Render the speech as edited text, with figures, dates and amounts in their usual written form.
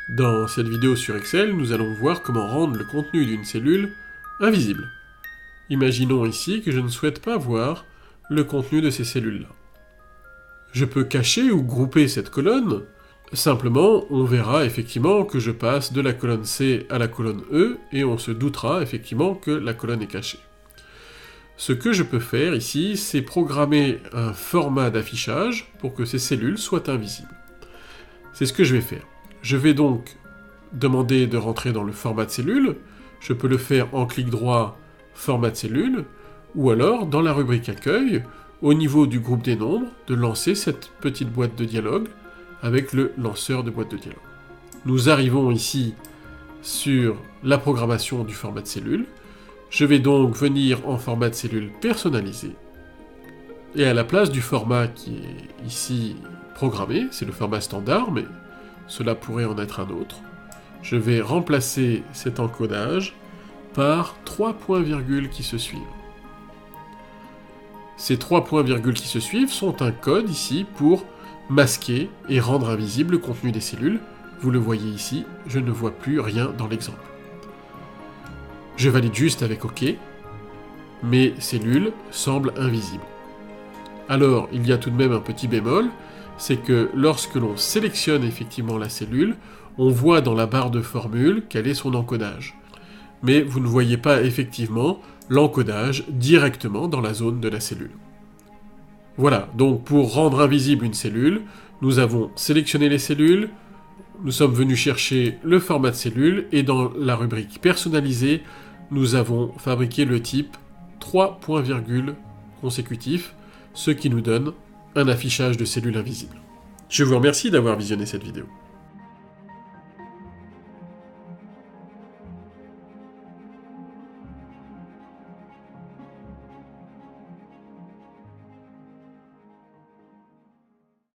Dans cette vidéo sur Excel, nous allons voir comment rendre le contenu d'une cellule invisible. Imaginons ici que je ne souhaite pas voir le contenu de ces cellules-là. Je peux cacher ou grouper cette colonne. Simplement, on verra effectivement que je passe de la colonne C à la colonne E, et on se doutera effectivement que la colonne est cachée. Ce que je peux faire ici, c'est programmer un format d'affichage pour que ces cellules soient invisibles. C'est ce que je vais faire. Je vais donc demander de rentrer dans le format de cellule. Je peux le faire en clic droit, format de cellule, ou alors dans la rubrique accueil, au niveau du groupe des nombres, de lancer cette petite boîte de dialogue avec le lanceur de boîte de dialogue. Nous arrivons ici sur la programmation du format de cellule. Je vais donc venir en format de cellule personnalisé. Et à la place du format qui est ici programmé, c'est le format standard, mais cela pourrait en être un autre, je vais remplacer cet encodage par 3 points-virgules qui se suivent. Ces 3 points-virgules qui se suivent sont un code ici pour masquer et rendre invisible le contenu des cellules. Vous le voyez ici, je ne vois plus rien dans l'exemple. Je valide juste avec OK. Mes cellules semblent invisibles. Alors, il y a tout de même un petit bémol, c'est que lorsque l'on sélectionne effectivement la cellule, on voit dans la barre de formule quel est son encodage. Mais vous ne voyez pas effectivement l'encodage directement dans la zone de la cellule. Voilà, donc pour rendre invisible une cellule, nous avons sélectionné les cellules, nous sommes venus chercher le format de cellule, et dans la rubrique personnalisée, nous avons fabriqué le type 3 points-virgules consécutifs, ce qui nous donne un affichage de cellules invisibles. Je vous remercie d'avoir visionné cette vidéo.